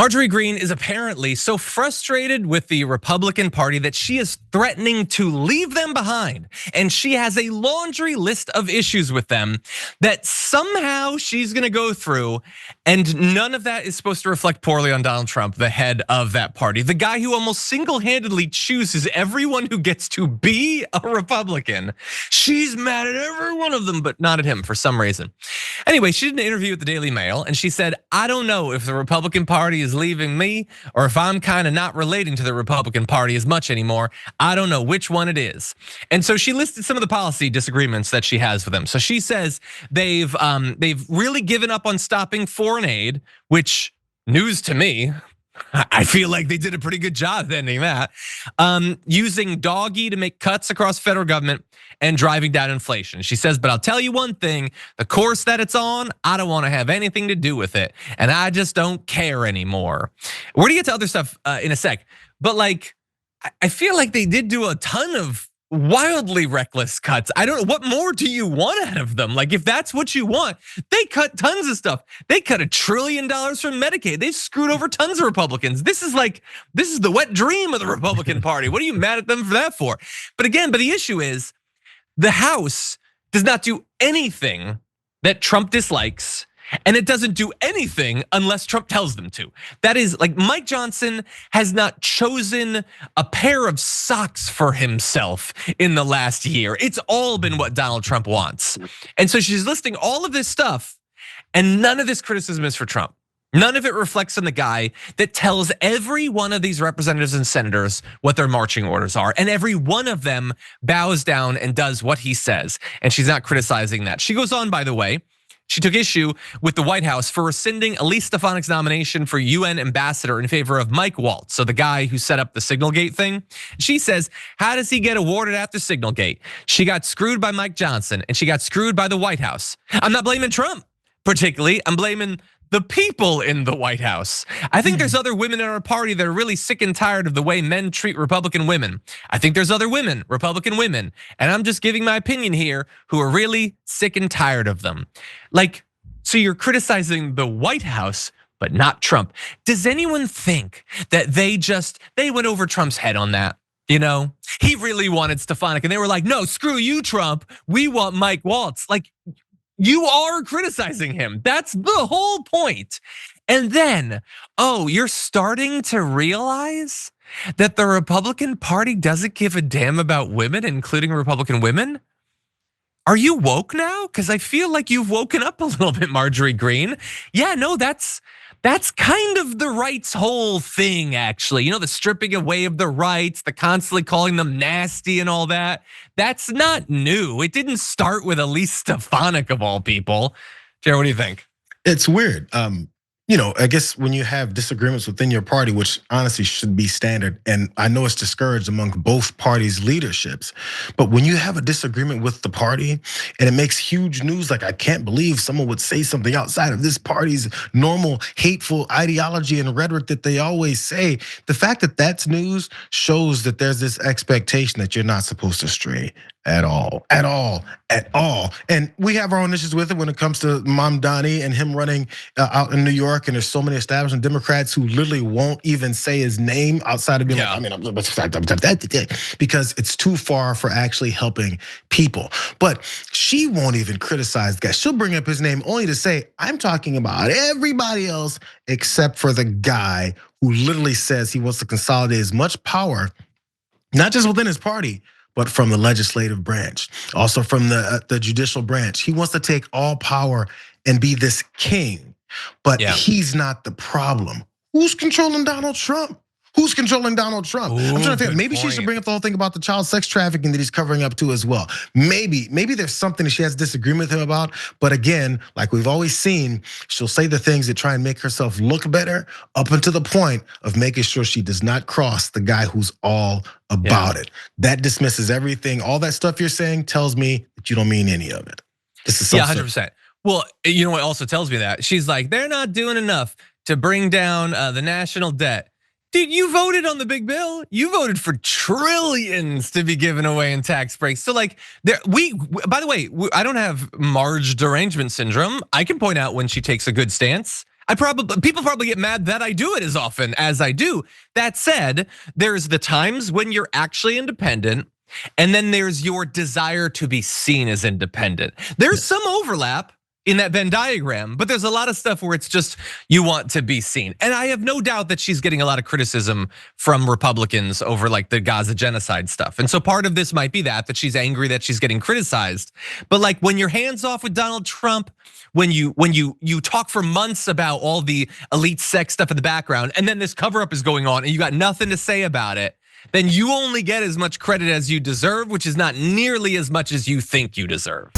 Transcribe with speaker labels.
Speaker 1: Marjorie Greene is apparently so frustrated with the Republican Party that she is threatening to leave them behind. And she has a laundry list of issues with them that somehow she's gonna go through, and none of that is supposed to reflect poorly on Donald Trump, the head of that party. The guy who almost single-handedly chooses everyone who gets to be a Republican. She's mad at every one of them, but not at him for some reason. Anyway, she did an interview with the Daily Mail and she said, I don't know if the Republican Party is leaving me or if I'm kind of not relating to the Republican Party as much anymore. I don't know which one it is. And so she listed some of the policy disagreements that she has with them. So she says they've really given up on stopping foreign aid, which news to me. I feel like they did a pretty good job ending that. Using doggy to make cuts across federal government and driving down inflation. She says, but I'll tell you one thing, the course that it's on, I don't want to have anything to do with it. And I just don't care anymore. We're gonna get to other stuff in a sec. But like, I feel like they did do a ton of wildly reckless cuts. I don't know, what more do you want out of them? Like if that's what you want, they cut tons of stuff. They cut $1 trillion from Medicaid. They screwed over tons of Republicans. This is the wet dream of the Republican Party. What are you mad at them for that for? But the issue is the House does not do anything that Trump dislikes. And it doesn't do anything unless Trump tells them to. That is like Mike Johnson has not chosen a pair of socks for himself in the last year. It's all been what Donald Trump wants. And so she's listing all of this stuff and none of this criticism is for Trump. None of it reflects on the guy that tells every one of these representatives and senators what their marching orders are. And every one of them bows down and does what he says. And she's not criticizing that. She goes on, by the way. She took issue with the White House for rescinding Elise Stefanik's nomination for UN ambassador in favor of Mike Waltz, so the guy who set up the Signalgate thing. She says, how does he get awarded after Signalgate? She got screwed by Mike Johnson and she got screwed by the White House. I'm not blaming Trump particularly, I'm blaming the people in the White House. I think there's other women in our party that are really sick and tired of the way men treat Republican women. I think there's other women, Republican women, and I'm just giving my opinion here, who are really sick and tired of them. Like, so you're criticizing the White House, but not Trump. Does anyone think that they went over Trump's head on that? You know, he really wanted Stefanik and they were like, no, screw you, Trump. We want Mike Waltz. Like, you are criticizing him. That's the whole point. And then, you're starting to realize that the Republican Party doesn't give a damn about women, including Republican women? Are you woke now? Because I feel like you've woken up a little bit, Marjorie Greene. Yeah, no, that's kind of the right's whole thing, actually. You know, the stripping away of the rights, the constantly calling them nasty and all that. That's not new. It didn't start with Elise Stefanik of all people. Jared, what do you think?
Speaker 2: It's weird. I guess when you have disagreements within your party, which honestly should be standard, and I know it's discouraged among both parties' leaderships, but when you have a disagreement with the party and it makes huge news, like I can't believe someone would say something outside of this party's normal hateful ideology and rhetoric that they always say, the fact that that's news shows that there's this expectation that you're not supposed to stray at all. And we have our own issues with it when it comes to Mamdani and him running out in New York. And there's so many establishment Democrats who literally won't even say his name outside of being because it's too far for actually helping people. But she won't even criticize the guy. She'll bring up his name only to say, I'm talking about everybody else except for the guy who literally says he wants to consolidate as much power, not just within his party, but from the legislative branch, also from the judicial branch. He wants to take all power and be this king, but he's not the problem. Who's controlling Donald Trump? Who's controlling Donald Trump? I'm trying to think, maybe she should bring up the whole thing about the child sex trafficking that he's covering up too as well. Maybe there's something that she has disagreement with him about, but again, like we've always seen, she'll say the things that try and make herself look better up until the point of making sure she does not cross the guy who's all about it. That dismisses everything. All that stuff you're saying tells me that you don't mean any of it. This is
Speaker 1: 100%. Well, you know what also tells me that? She's like, they're not doing enough to bring down the national debt. Dude, you voted on the big bill. You voted for trillions to be given away in tax breaks. So like, by the way, I don't have Marge derangement syndrome. I can point out when she takes a good stance. People probably get mad that I do it as often as I do. That said, there's the times when you're actually independent, and then there's your desire to be seen as independent. There's some overlap in that Venn diagram, but there's a lot of stuff where it's just you want to be seen. And I have no doubt that she's getting a lot of criticism from Republicans over like the Gaza genocide stuff. And so part of this might be that she's angry that she's getting criticized. But like when you're hands off with Donald Trump, when you talk for months about all the elite sex stuff in the background, and then this cover up is going on and you got nothing to say about it, then you only get as much credit as you deserve, which is not nearly as much as you think you deserve.